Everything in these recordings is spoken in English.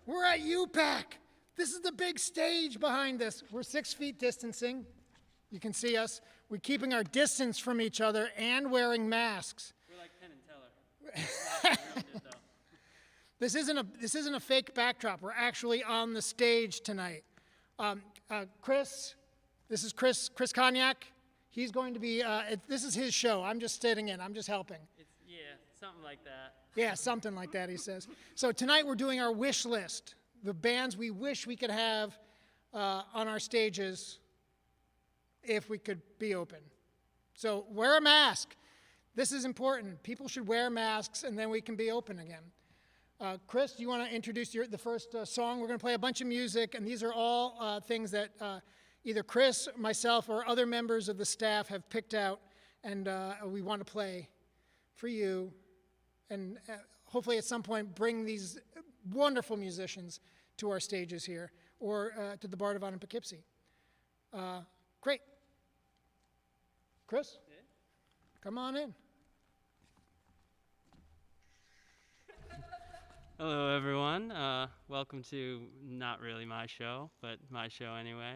We're at UPAC. This is the big stage behind us. We're 6 feet distancing. You can see us. We're keeping our distance from each other and wearing masks. We're like Penn and Teller. This isn't a fake backdrop. We're actually on the stage tonight. Kris, this is Kris Cognac. He's going to be, this is his show. I'm just sitting in. I'm just helping. Yeah, something like that. Yeah, something like that, he says. So tonight we're doing our wish list, the bands we wish we could have on our stages if we could be open. So wear a mask. This is important. People should wear masks, and then we can be open again. Kris, do you want to introduce the first song? We're going to play a bunch of music, and these are all things that either Kris, myself, or other members of the staff have picked out, and we want to play for you, and hopefully at some point bring these wonderful musicians to our stages here, or to the Bardavon in Poughkeepsie. Great. Kris, yeah. Come on in. Hello, everyone. Welcome to not really my show, but my show anyway.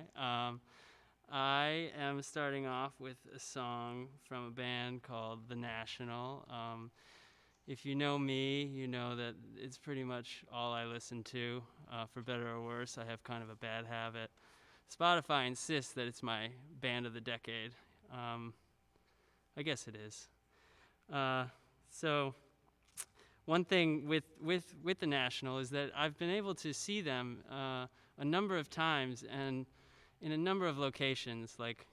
I am starting off with a song from a band called The National. If you know me, you know that it's pretty much all I listen to. For better or worse, I have kind of a bad habit. Spotify insists that it's my band of the decade. I guess it is. So one thing with The National is that I've been able to see them a number of times and in a number of locations, like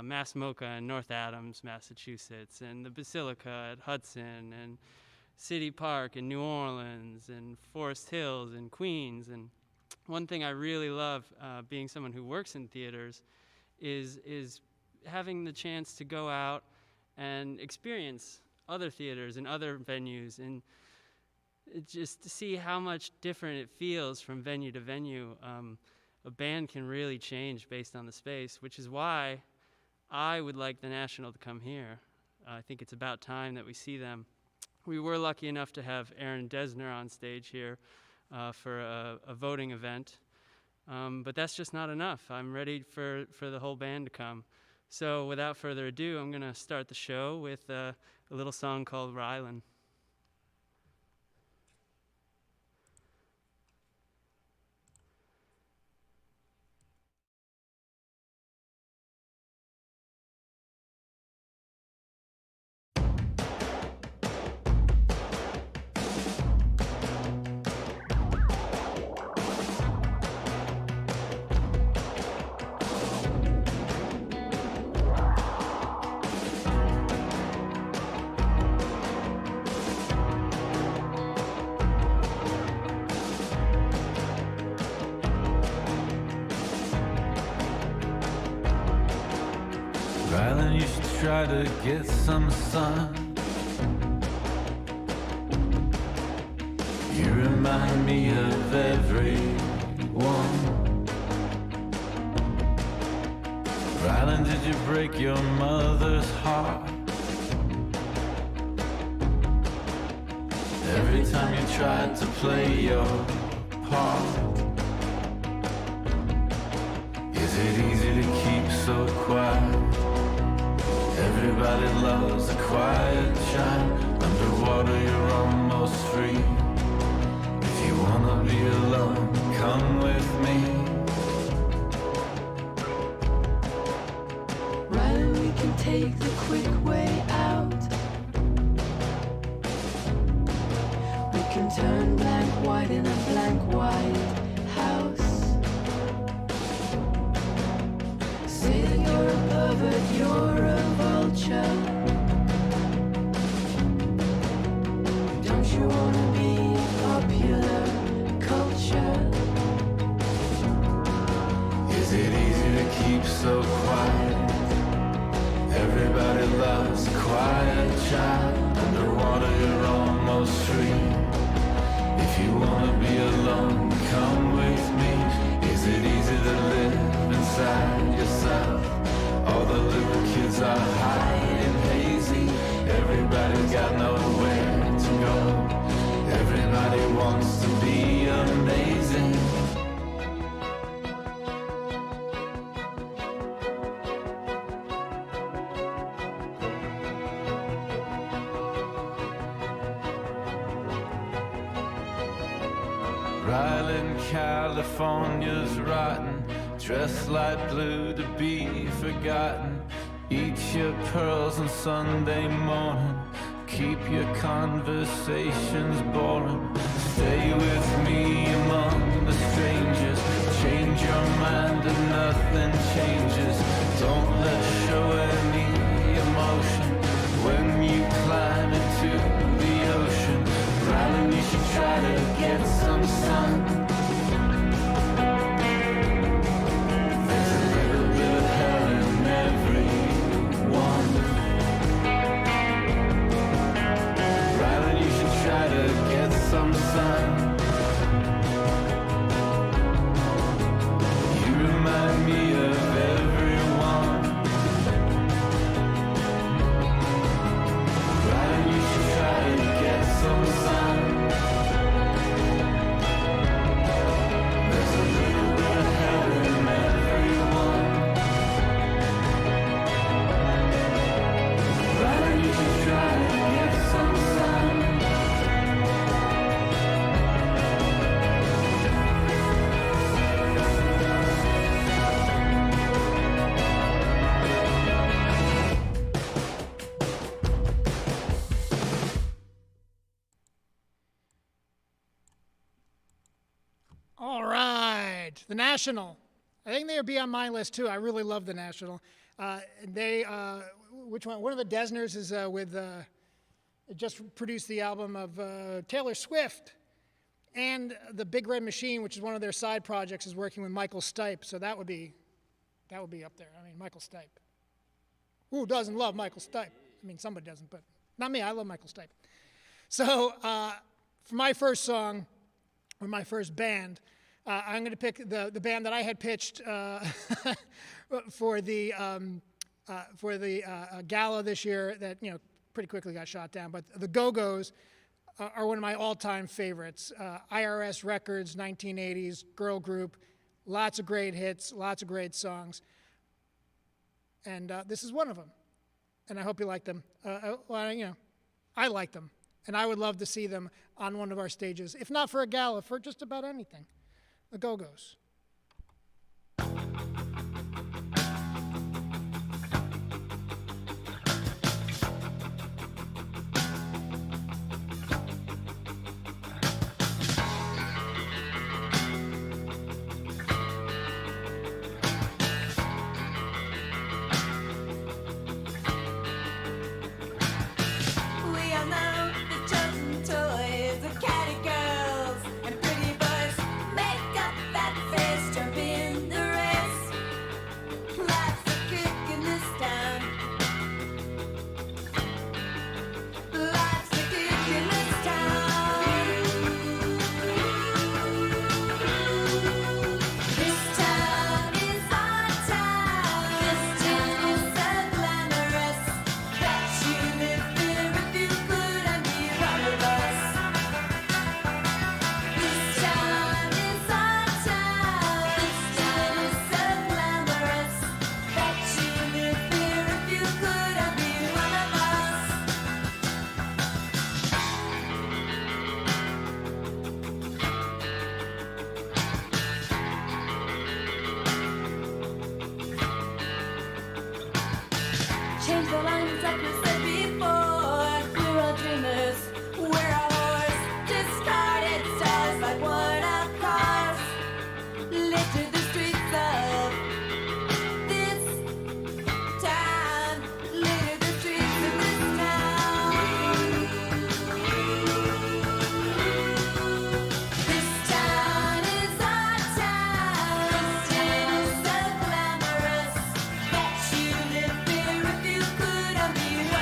Mass Mocha in North Adams, Massachusetts, and the Basilica at Hudson, and City Park in New Orleans, and Forest Hills in Queens. And one thing I really love, being someone who works in theaters, is having the chance to go out and experience other theaters and other venues, and just to see how much different it feels from venue to venue. A band can really change based on the space, which is why I would like The National to come here. I think it's about time that we see them. We were lucky enough to have Aaron Dessner on stage here for a voting event, but that's just not enough. I'm ready for the whole band to come. So without further ado, I'm going to start the show with a little song called Rylan. Rylan, you should try to get some sun. You remind me of everyone. Rylan, did you break your mother's heart? Every time you tried to play your part. Is it easy to keep so quiet? Everybody loves a quiet chime. Underwater you're almost free. If you wanna be alone, come with me. Rylan, we can take the quick way out. We can turn blank white in a blank white house. Say that you're a pervert, you're a vulture. Don't you wanna be popular culture? Is it easy to keep so quiet? Everybody loves a quiet child. Underwater you're almost free. If you wanna be alone, come with me. Is it easy to live inside yourself? All the little kids are high and hazy. Everybody's got nowhere to go. Everybody wants to be amazing. Rylan, California's rotten, dressed light blue to be forgotten. Eat your pearls on Sunday morning, keep your conversations boring. Stay with me among the strangers, change your mind and nothing changes. Don't let show any emotion when you climb into the ocean. Rylan, you should try to get some sun. There's a little bit of hell in everyone. Rylan, you should try to get some sun. You remind me of everyone. Rylan, you should try to get some sun. There's a little bit of hell in everyone. Rylan, you should try to get some sun. All right, The National. I think they would be on my list too. I really love The National. Which one? One of the Desners is with, just produced the album of Taylor Swift. And the Big Red Machine, which is one of their side projects, is working with Michael Stipe. So that would be up there. I mean, Michael Stipe. Who doesn't love Michael Stipe? I mean, somebody doesn't, but not me. I love Michael Stipe. So for my first song, or my first band, I'm going to pick the band that I had pitched for the gala this year that, pretty quickly got shot down. But the Go-Go's are one of my all-time favorites. IRS Records, 1980s, girl group, lots of great hits, lots of great songs. And this is one of them. And I hope you like them. I like them. And I would love to see them on one of our stages, if not for a gala, for just about anything. The Go-Go's. We all know the chosen toys of catty girls and pretty boys. Make up that face, jump in the race. Life's a kick in this town. Life's a kick in this town. This town is our town. This town is so glamorous that you live here if you could and be one of us. This town is our town. This town is so glamorous that you live here if you could and be one of us. Change the lines like we said before. We're all dreamers. We're all whores. Discarded stars like worn-out cars. Litter the streets of this town. Litter the streets of this town. This town is our town. This town is so glamorous that you live here if you could and be one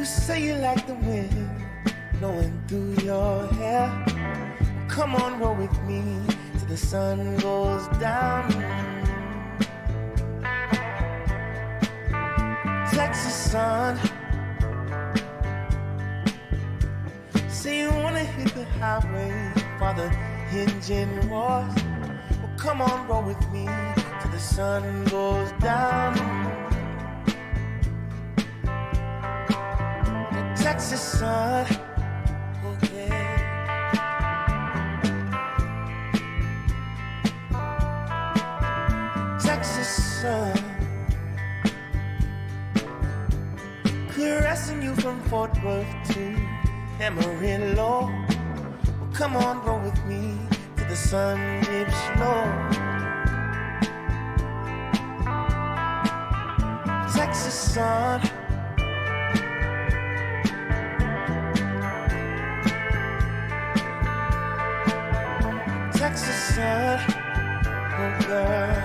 You say you like the wind blowing through your hair. Come on, roll with me till the sun goes down. Texas sun. Say you wanna hit the highway while the engine roars. Well, come on, roll with me till the sun goes down. The Texas sun, oh yeah. Texas sun, caressing you from Fort Worth to Amarillo. Well, come on, roll with me till the sun dips low. Texas sun, Texas sun, oh girl.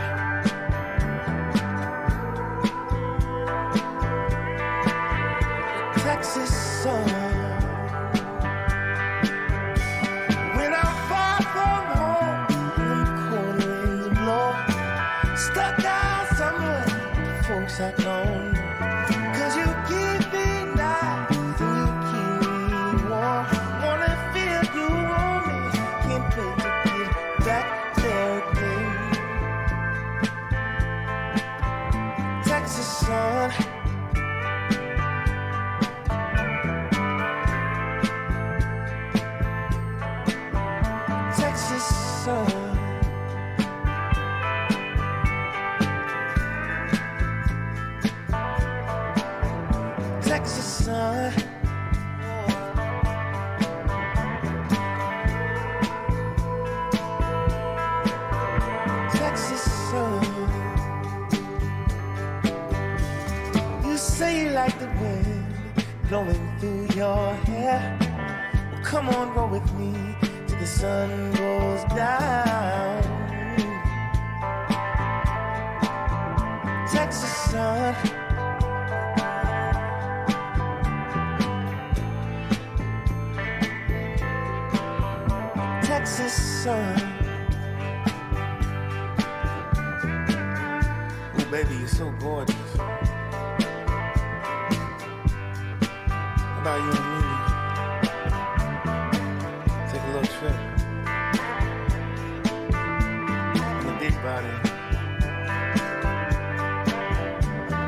Texas sun. When I'm far from home and the cold winds blow, stuck out somewhere, folks I don't know. 'Cause you keep me nice and you keep me warm. Wanna feel you on me, can't wait to get back there again. Texas sun. Texas sun. Texas sun. Texas sun. You say you like the wind blowing through your hair. Well, come on, roll with me till the sun goes down. Texas sun. Texas sun. Oh, baby, you're so gorgeous. How about you and me? Take a little trip. In a big body.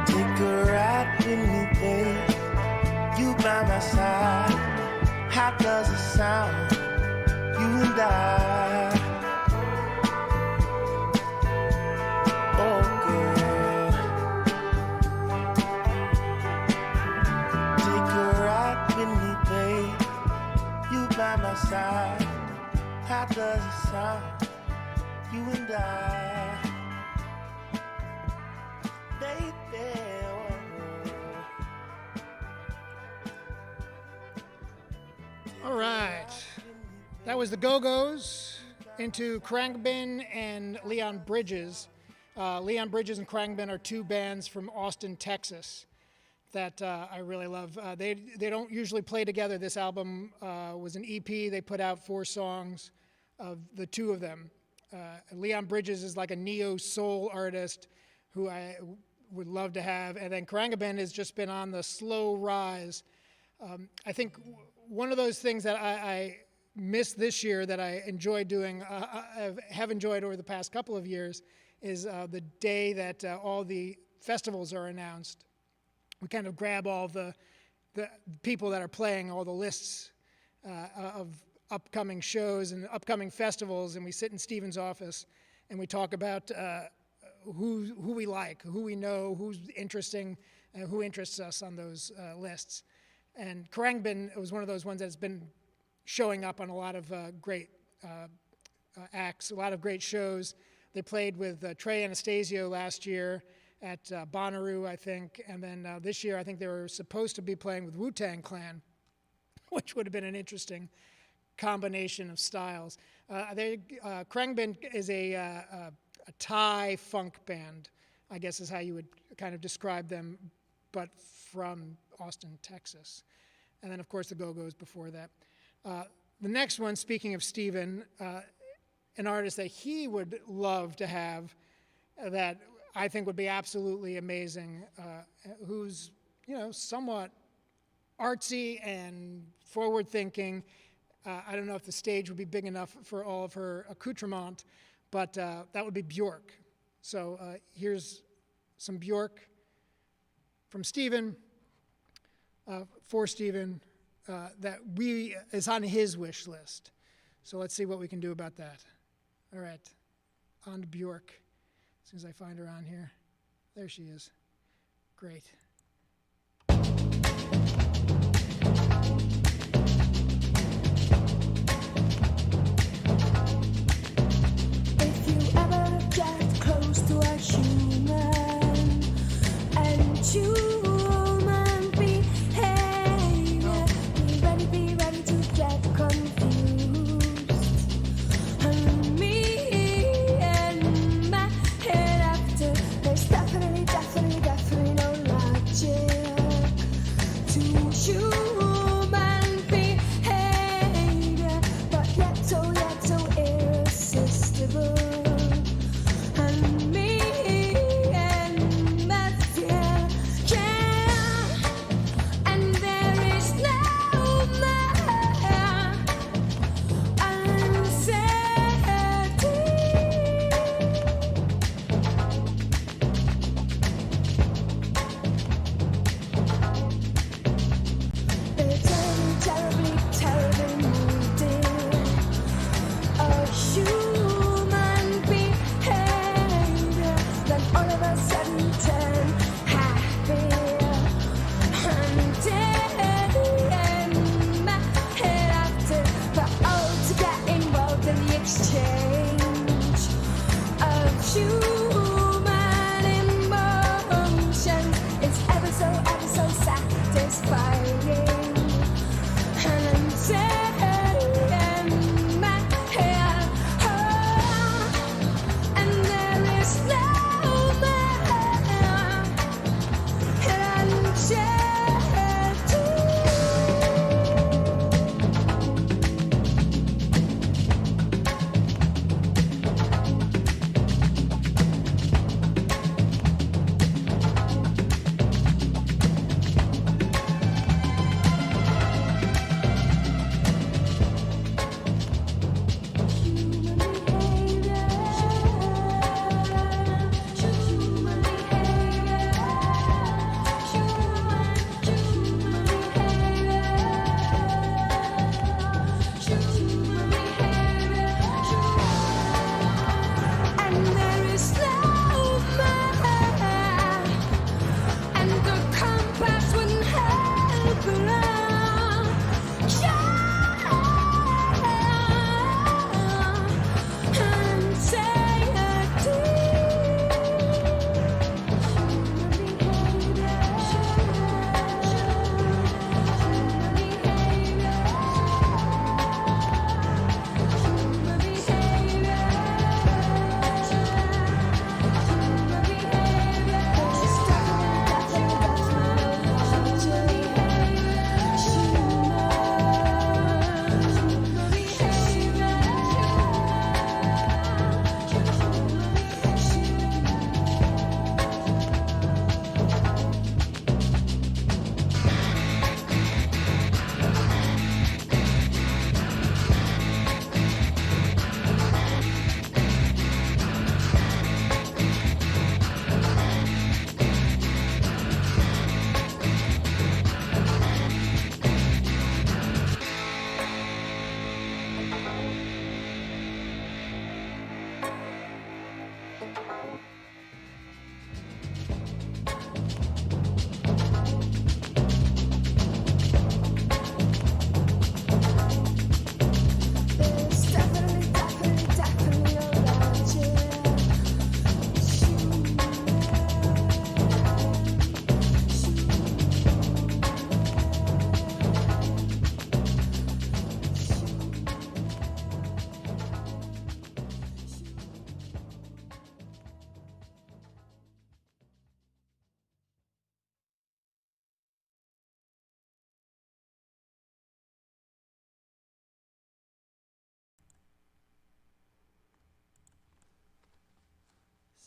Take a ride with me, babe. You by my side. How does it sound? You and I. Oh, girl. Take a ride with me, babe. You by my side. How does it sound? You and I. Baby. All right. That was the Go-Go's into Khruangbin and Leon Bridges. Leon Bridges and Khruangbin are two bands from Austin, Texas that I really love. They don't usually play together. This album was an EP. They put out 4 songs of the two of them. Leon Bridges is like a neo-soul artist who I would love to have. And then Khruangbin has just been on the slow rise. I think one of those things that I missed this year that I enjoy doing, I have enjoyed over the past couple of years, is the day that all the festivals are announced. We kind of grab all the people that are playing, all the lists of upcoming shows and upcoming festivals, and we sit in Stevens' office and we talk about who we like, who we know, who's interesting, who interests us on those lists. And Khruangbin was one of those ones that's been showing up on a lot of great acts, a lot of great shows. They played with Trey Anastasio last year at Bonnaroo, I think, and then this year I think they were supposed to be playing with Wu-Tang Clan, which would have been an interesting combination of styles. Khruangbin is a Thai funk band, I guess is how you would kind of describe them. but from Austin, Texas. And then, of course, the Go-Go's before that. The next one, speaking of Steven, an artist that he would love to have that I think would be absolutely amazing, who's, somewhat artsy and forward-thinking. I don't know if the stage would be big enough for all of her accoutrement, but that would be Bjork. So here's some Bjork from Steven, for Steven, that is on his wish list. So let's see what we can do about that. All right, on to Bjork. As soon as I find her on here. There she is. Great. If you ever get close to a human and human behavior, be ready to get confused. And me and my head after, there's definitely no logic to human behavior, but yet so irresistible. And me and my fear can't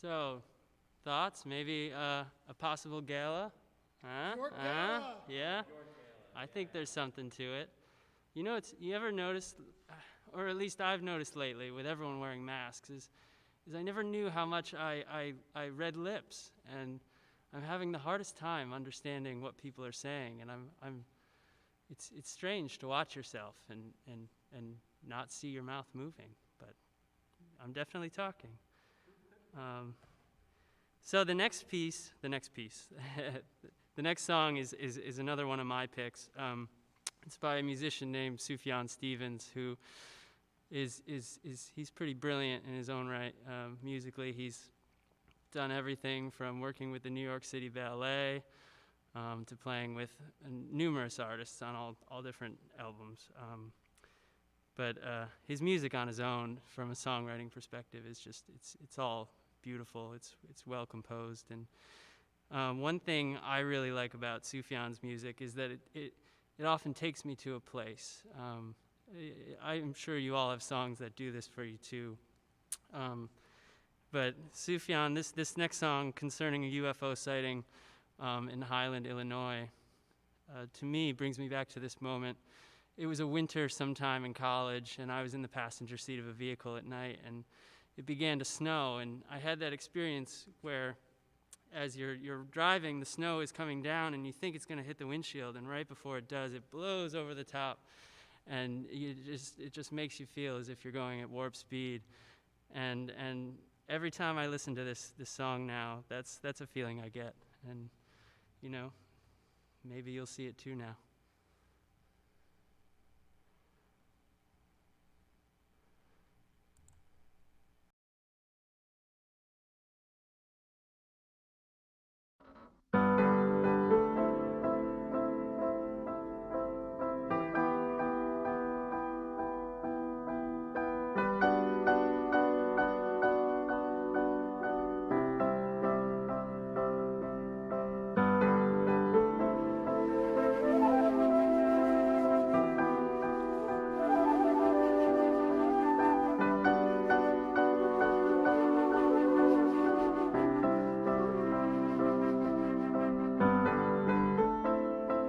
So, thoughts? Maybe a possible gala? Huh? Bjork gala. Yeah? I think there's something to it. You know, you ever notice, or at least I've noticed lately with everyone wearing masks, is I never knew how much I read lips, and I'm having the hardest time understanding what people are saying, and it's strange to watch yourself and not see your mouth moving, but I'm definitely talking. So the next song is another one of my picks. It's by a musician named Sufjan Stevens, who he's pretty brilliant in his own right. Musically, he's done everything from working with the New York City Ballet to playing with numerous artists on all different albums. But his music on his own, from a songwriting perspective, is just it's all beautiful. It's well composed, and one thing I really like about Sufjan's music is that it often takes me to a place. I'm sure you all have songs that do this for you too. But Sufjan, this next song concerning a UFO sighting in Highland, Illinois, to me brings me back to this moment. It was a winter sometime in college, and I was in the passenger seat of a vehicle at night, and it began to snow, and I had that experience where as you're driving, the snow is coming down, and you think it's going to hit the windshield, and right before it does, it blows over the top, and it just makes you feel as if you're going at warp speed. And every time I listen to this song now, that's a feeling I get, and you know, maybe you'll see it too now.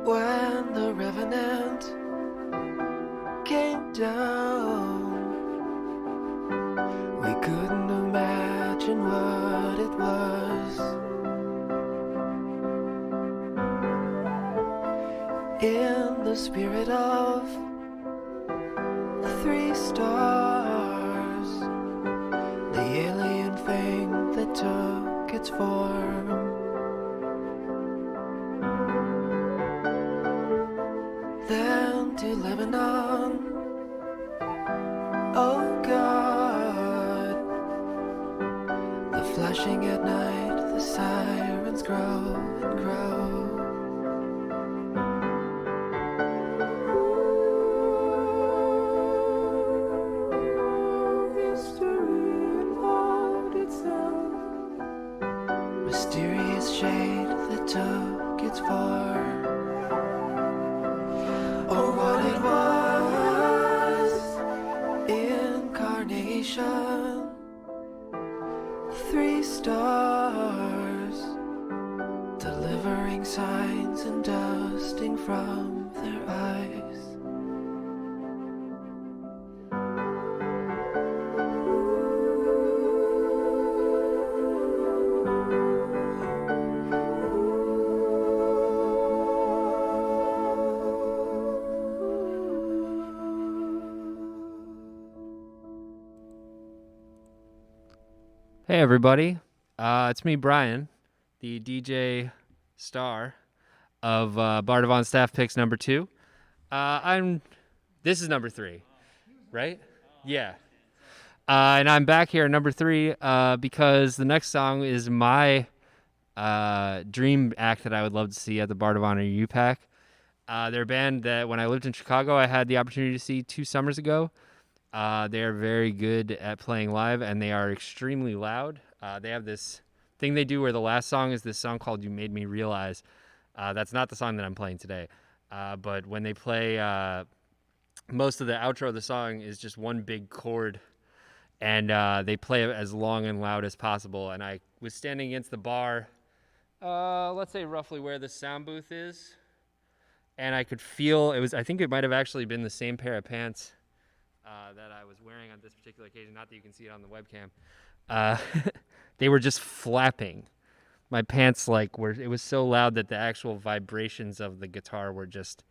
When the revenant came down, we couldn't imagine what it was. In the spirit of the 3 stars, the alien thing that took its form. Then to Lebanon, oh God, the flashing at night, the sirens grow and grow. History involved itself, mysterious shade that took its form. Or what it was, incarnation, 3 stars, delivering signs and dusting from their eyes. Hey everybody, it's me Brian, the DJ star of Bardavon Staff Picks number 2. This is number 3, right? Yeah. And I'm back here at number 3 because the next song is my dream act that I would love to see at the Bardavon or UPAC. They're a band that when I lived in Chicago, I had the opportunity to see 2 summers ago. They are very good at playing live, and they are extremely loud. They have this thing they do where the last song is this song called You Made Me Realize. That's not the song that I'm playing today. But when they play, most of the outro of the song is just one big chord. and they play it as long and loud as possible. And I was standing against the bar, let's say roughly where the sound booth is, and I could feel I think it might have actually been the same pair of pants that I was wearing on this particular occasion. Not that you can see it on the webcam. They were just flapping. My pants it was so loud that the actual vibrations of the guitar were just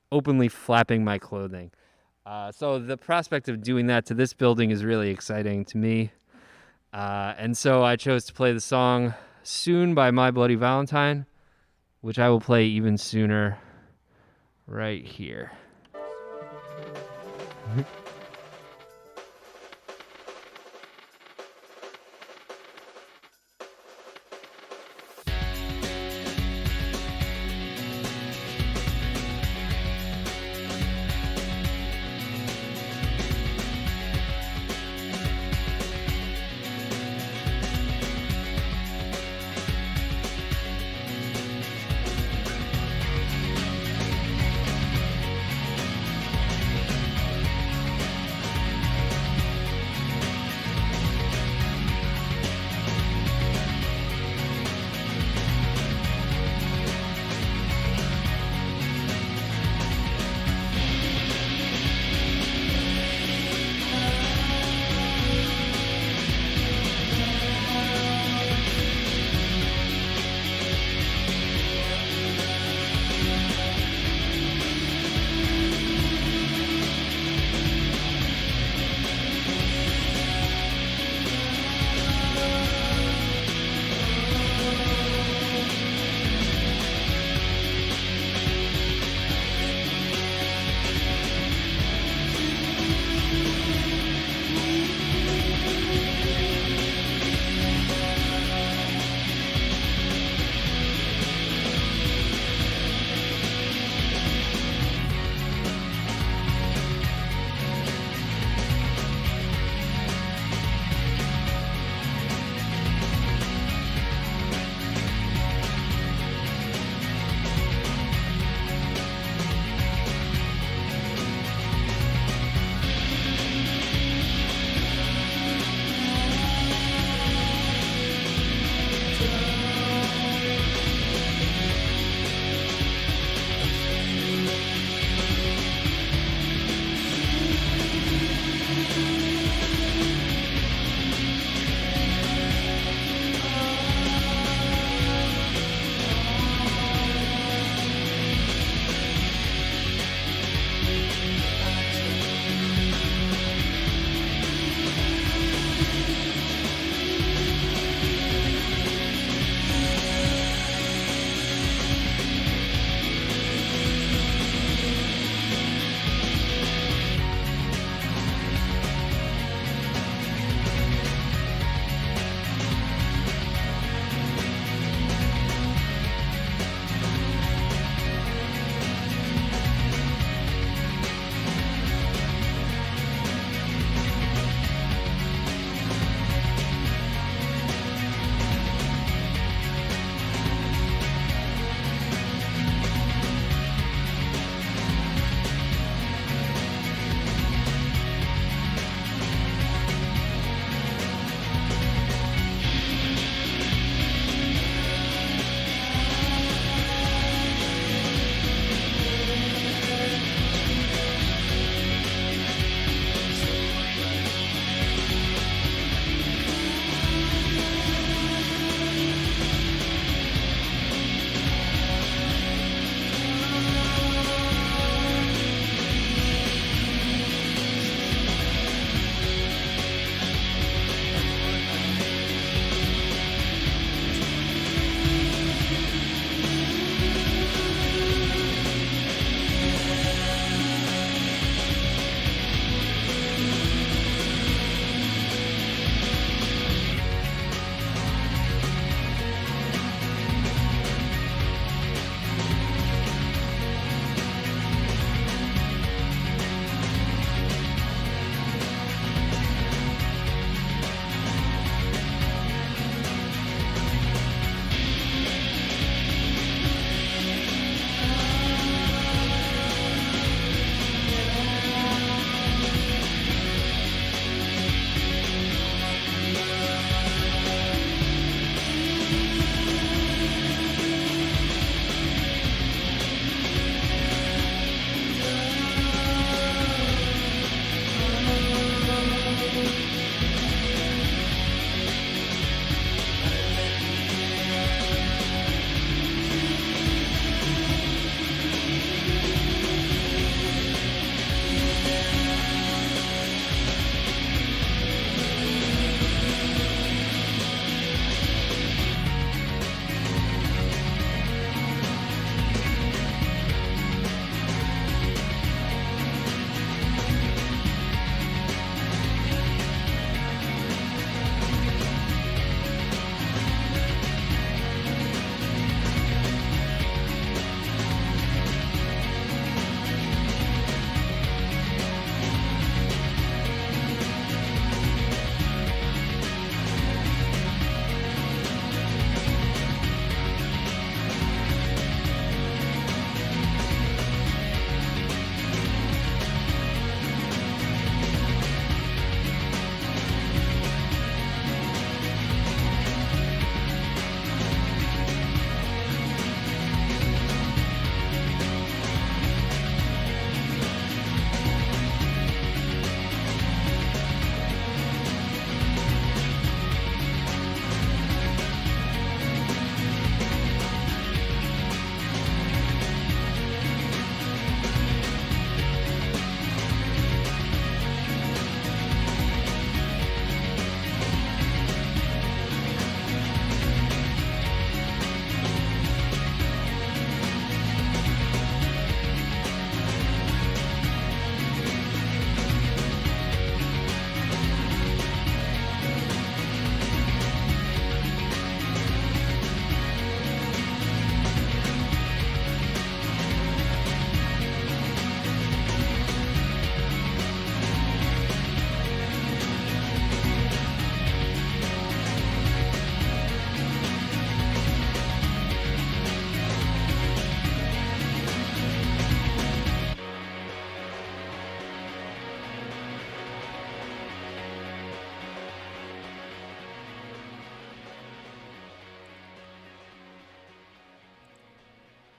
openly flapping my clothing. So the prospect of doing that to this building is really exciting to me. And so I chose to play the song Soon by My Bloody Valentine, which I will play even sooner right here.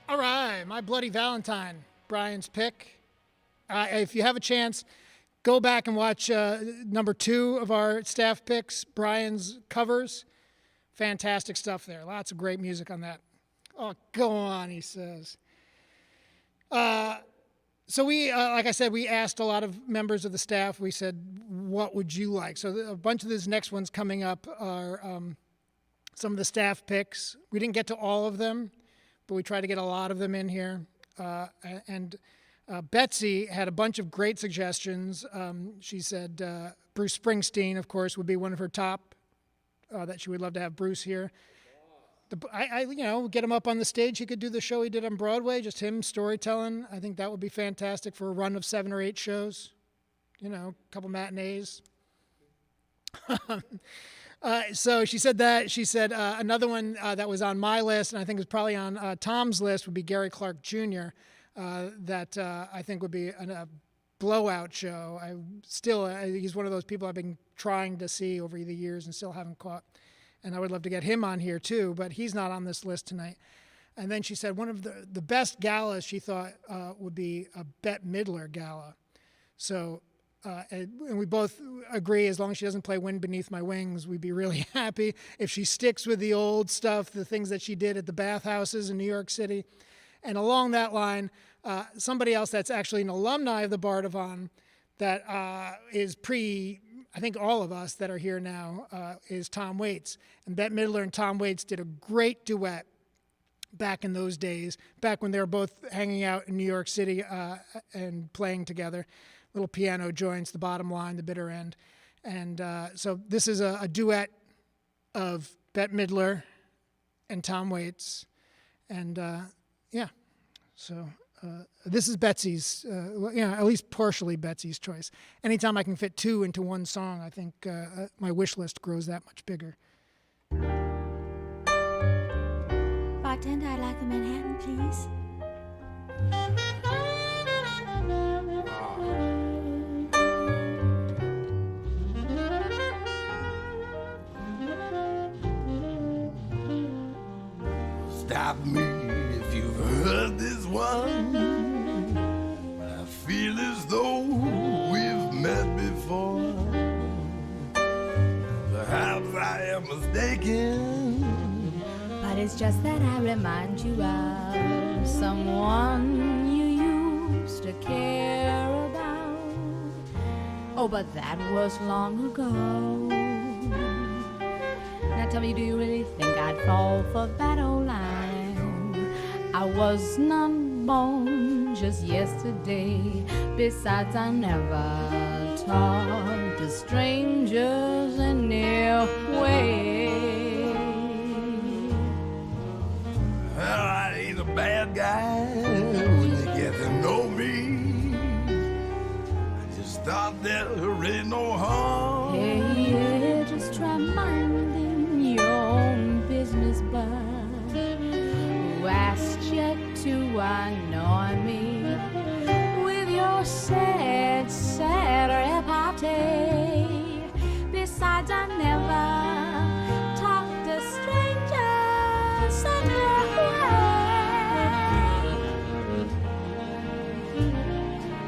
All right, My Bloody Valentine, Brian's pick. If you have a chance, go back and watch number 2 of our staff picks, Brian's covers. Fantastic stuff there. Lots of great music on that. Oh, go on, he says. So we, like I said, we asked a lot of members of the staff. We said, what would you like? So a bunch of these next ones coming up are some of the staff picks. We didn't get to all of them, but we tried to get a lot of them in here. And Betsy had a bunch of great suggestions. She said Bruce Springsteen, of course, would be one of her top, that she would love to have Bruce here. Get him up on the stage. He could do the show he did on Broadway, just him storytelling. I think that would be fantastic for a run of 7 or 8 shows. A couple matinees. So she said that. She said another one that was on my list, and I think it was probably on Tom's list, would be Gary Clark Jr., that I think would be a blowout show. He's one of those people I've been trying to see over the years and still haven't caught. And I would love to get him on here too, but he's not on this list tonight. And then she said one of the best galas she thought would be a Bette Midler gala. So, and we both agree, as long as she doesn't play Wind Beneath My Wings, we'd be really happy. If she sticks with the old stuff, the things that she did at the bathhouses in New York City. And along that line, somebody else that's actually an alumni of the Bardavon that is I think all of us that are here now, is Tom Waits. And Bette Midler and Tom Waits did a great duet back in those days, back when they were both hanging out in New York City and playing together. Little piano joints, the bottom line, the bitter end. And so this is a duet of Bette Midler and Tom Waits. And so this is Betsy's, at least partially Betsy's choice. Anytime I can fit 2 into one song, I think my wish list grows that much bigger. Bartender, I'd like a Manhattan, please. Stop me if you've heard this one. I feel as though we've met before. Perhaps I am mistaken, But it's just that I remind you of someone you used to care about. Oh, but that was long ago. Now tell me, do you really think I'd fall for that old line? I was not born just yesterday. Besides, I never talked to strangers anyway. well, I ain't a bad guy when you get to know me. I just thought there ain't no harm. Hey, just try minding your own business, bud. Who asked you to annoy me with your sad, sad repartee? Besides, I never talk to strangers anyway.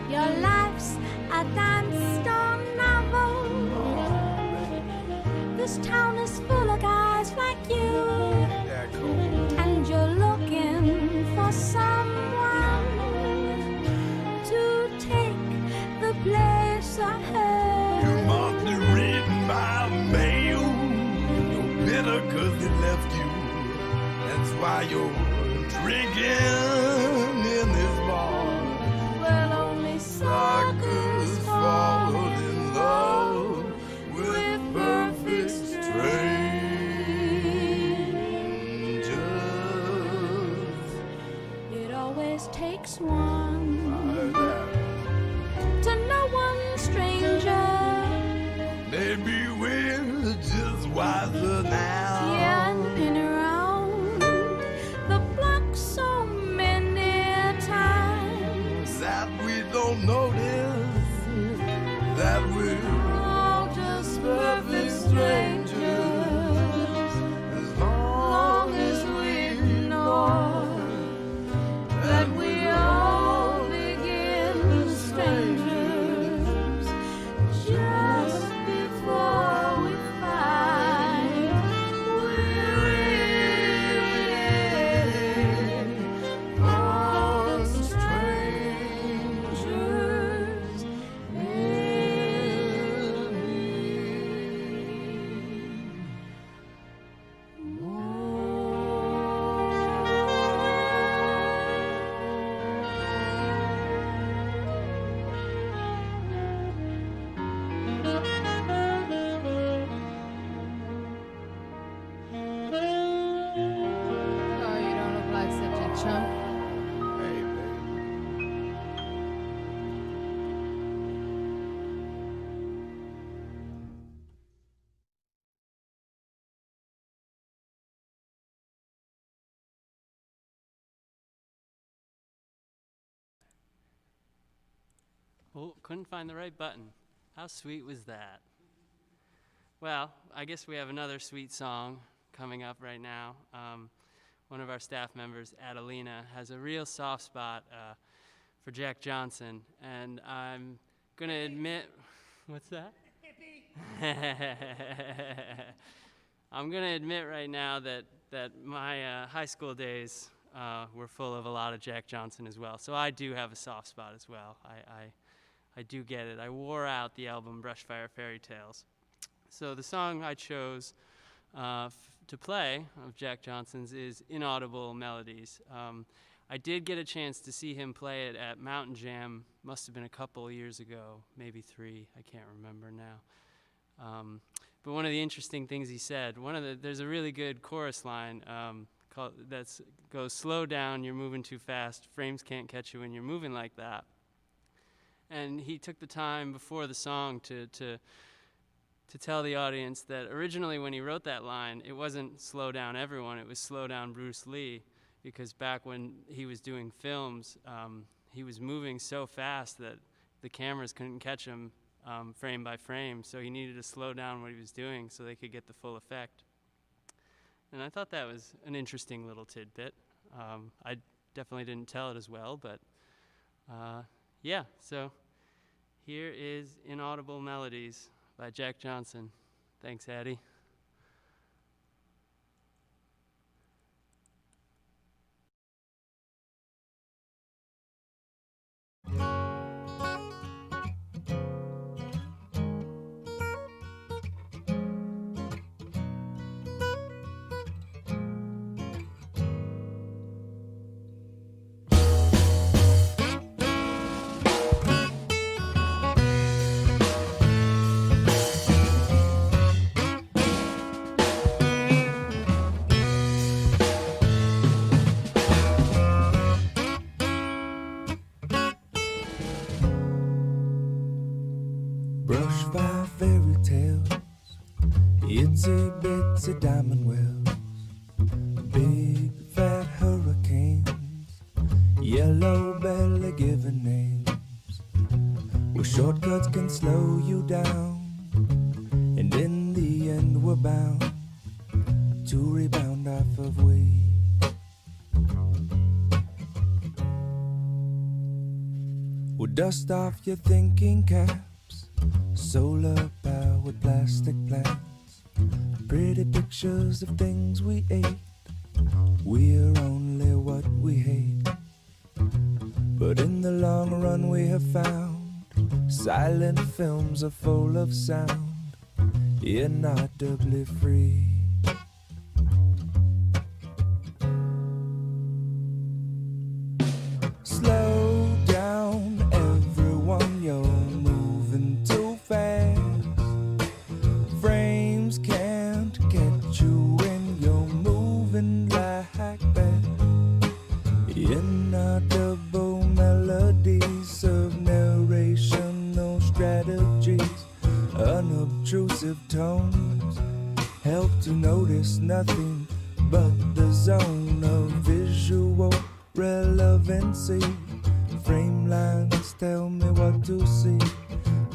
Your life's a dance on novel. This town is full of guys like you, Yeah, cool. and you're looking for someone to take the place I You had. must be reading my mail. You're bitter 'cause they left you. That's why you're drinking in this bar. Well, only Suckers suckers fall fall in love with perfect strangers. It always takes one Like that. to know one stranger. Maybe we're just wiser now. Yeah, and been around the block so many times. That we don't notice that we're All just perfect strangers. as long Long as we know Oh, couldn't find the right button. How sweet was that? Well, I guess we have another sweet song coming up right now. One of our staff members, Adelina, has a real soft spot for Jack Johnson, and I'm going to admit, what's that? I'm going to admit right now that my high school days were full of a lot of Jack Johnson as well, so I do have a soft spot as well. I do get it. I wore out the album Brushfire Fairy Tales. So the song I chose to play of Jack Johnson's is Inaudible Melodies. I did get a chance to see him play it at Mountain Jam, must have been a couple years ago, maybe 3, I can't remember now. But one of the interesting things he said, there's a really good chorus line that goes, slow down, you're moving too fast, frames can't catch you when you're moving like that. And he took the time before the song to tell the audience that originally when he wrote that line, it wasn't slow down everyone, it was slow down Bruce Lee, because back when he was doing films, he was moving so fast that the cameras couldn't catch him frame by frame, so he needed to slow down what he was doing so they could get the full effect. And I thought that was an interesting little tidbit. I definitely didn't tell it as well, but yeah, so here is Inaudible Melodies by Jack Johnson. Thanks, Addie. Brushfire fairy tales, itsy bitsy diamond wells, big fat hurricanes, yellow belly giving names. Well, shortcuts can slow you down, and in the end we're bound to rebound off of we. Well, dust off your thinking caps, solar powered plastic plants, pretty pictures of things we ate. We're only what we hate, but in the long run we have found silent films are full of sound, inaudibly free. Slow down everyone, you're moving too fast. Frames can't catch you when you're moving like that. Inaudible melodies of narrational strategies, unobtrusive tones help to notice nothing but the zone of visual relevancy. Frame lines tell me what to see,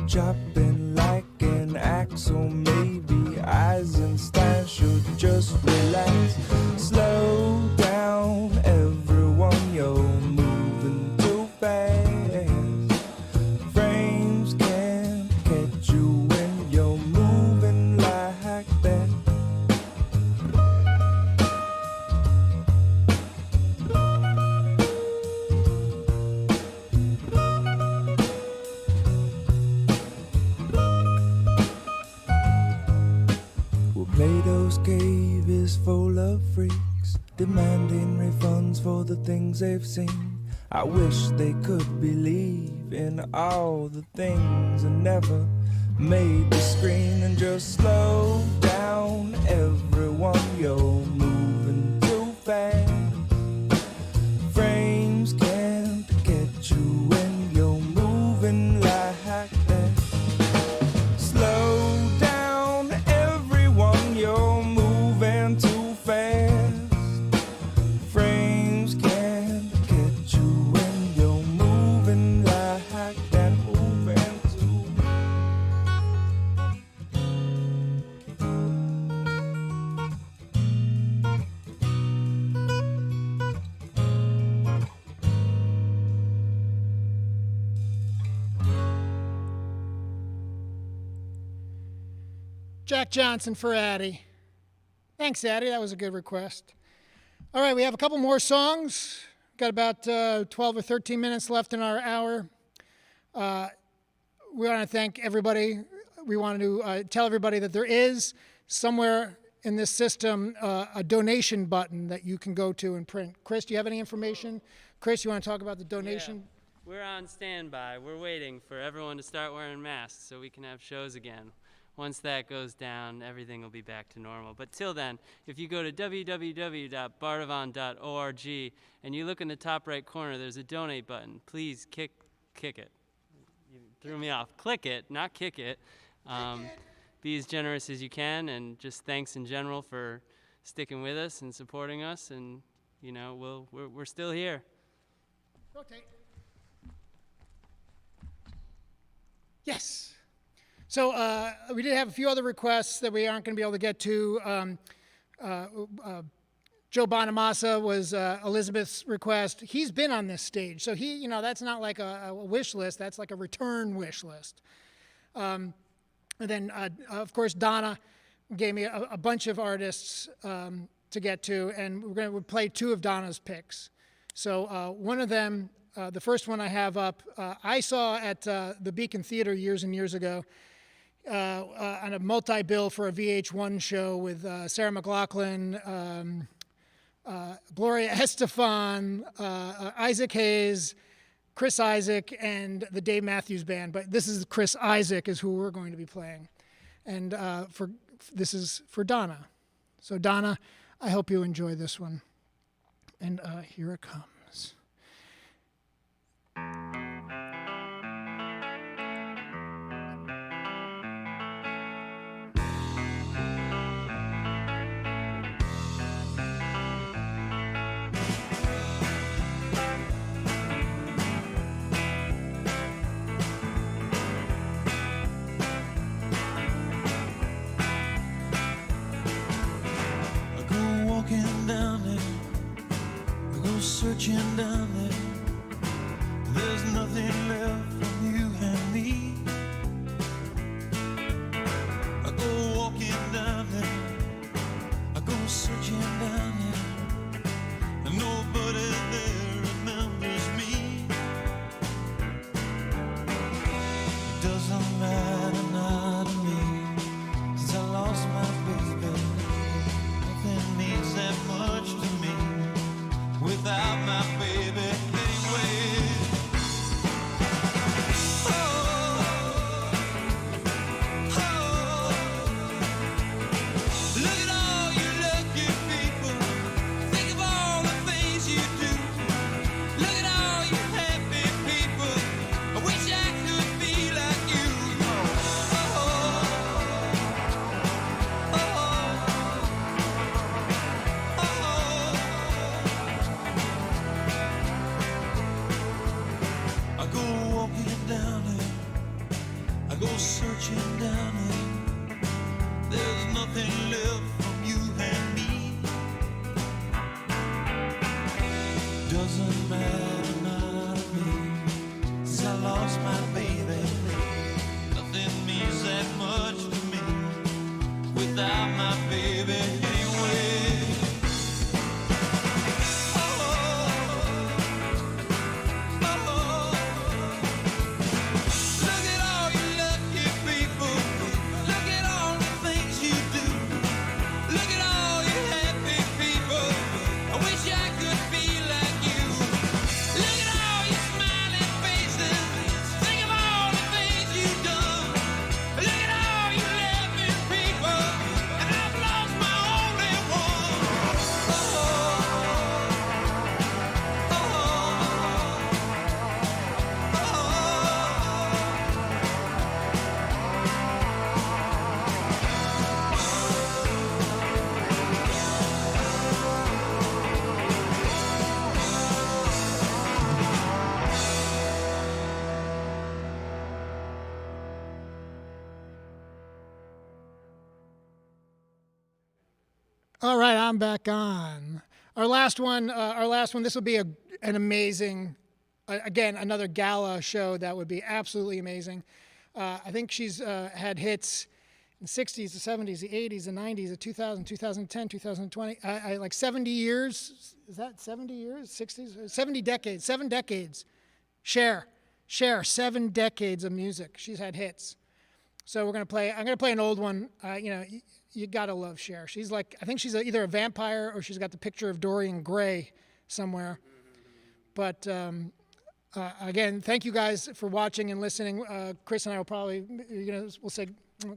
chopping like an axle. Maybe Eisenstein should just relax. Slow down everyone, you're moving too fast. Frames can't catch you when you're moving like that. Plato's cave is full of freaks, demanding refunds for the things they've seen. I wish they could believe in all the things that never made the screen. And just slow down everyone, you're moving too fast. Frames can't catch you when you're moving like that. Slow down everyone, you're moving too fast. Frames can't catch you when you're moving like that. Ooh. Jack Johnson for Addie. Thanks, Addie. That was a good request. All right, we have a couple more songs. Got about 12 or 13 minutes left in our hour. We want to thank everybody. We want to tell everybody that there is somewhere in this system a donation button that you can go to and print. Kris, do you have any information? Kris, you want to talk about the donation? Yeah. We're on standby. We're waiting for everyone to start wearing masks so we can have shows again. Once that goes down, everything will be back to normal. But till then, if you go to www.bardavon.org and you look in the top right corner, there's a donate button. Please kick it. You threw me off. Click it, not kick it. Be as generous as you can, and just thanks in general for sticking with us and supporting us. And you know, we're still here. Rotate. Yes. So we did have a few other requests that we aren't going to be able to get to. Joe Bonamassa was Elizabeth's request. He's been on this stage, so that's not like a wish list. That's like a return wish list. And then, of course, Donna gave me a bunch of artists to get to, and we're going to play two of Donna's picks. So one of them, the first one I have up, I saw at the Beacon Theater years and years ago on a multi-bill for a VH1 show with Sarah McLachlan, Gloria Estefan, Isaac Hayes, Chris Isaak, and the Dave Matthews Band. But this is Chris Isaak is who we're going to be playing. And this is for Donna. So Donna, I hope you enjoy this one. And here it comes. Searching down there, there's nothing left from you and me. I go walking down there, I go searching down there, and nobody there remembers me. It doesn't matter now to me, since I lost my baby. Nothing means that much to me without my baby anyway. Oh, oh, look at all you lucky people. Think of all the things you do. Look at all you happy people. I wish I could be like you. Oh, oh, oh, oh. I go walking down it, I go searching down it. There's nothing left from you and me. Doesn't matter now to me, since I lost my baby. Nothing means that much to me without my baby anyway. All right, I'm back on. Our last one, this will be an amazing, again, another gala show that would be absolutely amazing. I think she's had hits the 60s, the 70s, the 80s, the 90s, the 2000, 2010, 2020, like 70 years. Is that 70 years? 60s? 70 decades, 7 decades. Cher, 7 decades of music. She's had hits. So I'm going to play an old one. You got to love Cher. She's like, I think she's either a vampire or she's got the picture of Dorian Gray somewhere. But again, thank you guys for watching and listening. Kris and I will probably, we'll say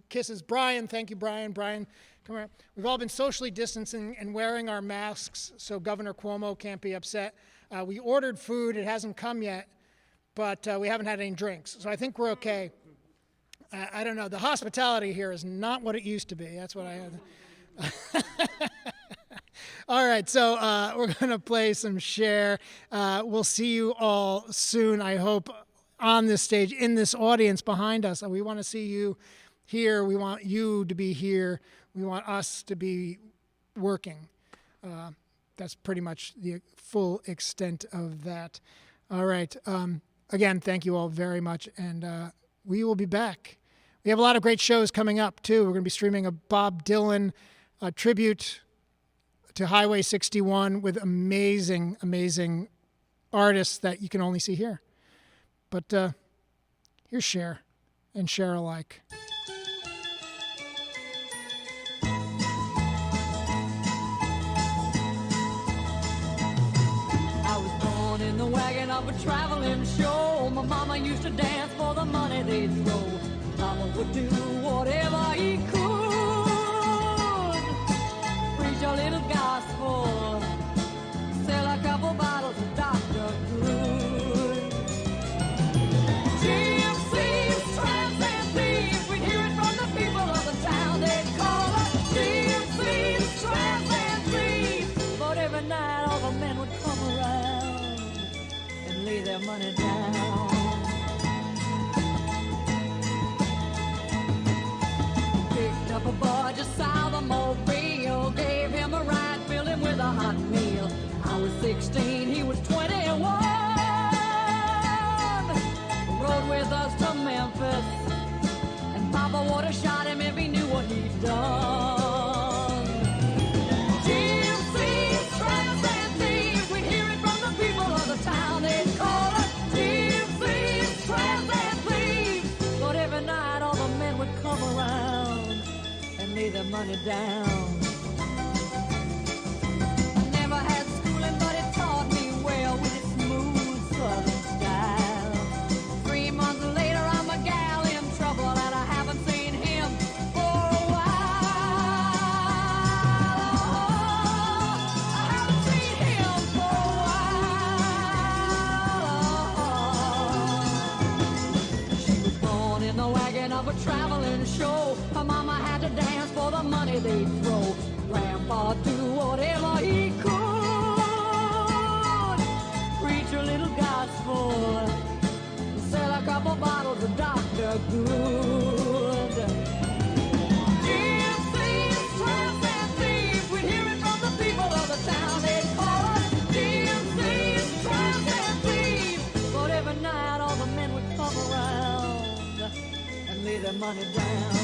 kisses. Brian, thank you, Brian. Brian, come here. We've all been socially distancing and wearing our masks so Governor Cuomo can't be upset. We ordered food. It hasn't come yet, but we haven't had any drinks. So I think we're okay. I don't know. The hospitality here is not what it used to be. That's what I had. All right, so we're going to play some Cher. We'll see you all soon, I hope, on this stage, in this audience behind us. We want to see you here. We want you to be here. We want us to be working. That's pretty much the full extent of that. All right. Again, thank you all very much, and we will be back. We have a lot of great shows coming up, too. We're going to be streaming a Bob Dylan tribute to Highway 61 with amazing, amazing artists that you can only see here. But here's Cher and Cher alike. I was born in the wagon of a traveling show. My mama used to dance for the money they'd throw. Mama would do whatever he could. Preach a little gospel, sell a couple bottles of Dr. Good. Gypsys, tramps, and thieves, we'd hear it from the people of the town. They'd call us gypsies, tramps, and thieves. But every night all the men would come around and lay their money down. Picked up a boy just south of Mobile, gave him a ride, filled him with a hot meal. I was 16, he was 21. Rode with us to Memphis, and Papa would have shot him if he knew what he'd done. Gypsies, tramps, and thieves, we'd hear it from the people of the town. They'd call us gypsies, tramps, and thieves. But every night all the men would come around and lay their money down. I never had schooling, but it taught me well with its smooth southern style. 3 months later, I'm a gal in trouble, and I haven't seen him for a while. Oh, I haven't seen him for a while. She was born in the wagon of a traveling show. Her mama had to dance for the money they'd throw. Grandpa do whatever he could. Preach a little gospel, sell a couple bottles of Dr. Good. Gypsies, tramps, and thieves, we'd hear it from the people of the town. They'd call us gypsies, tramps, and thieves. But every night all the men would come around and lay their money down.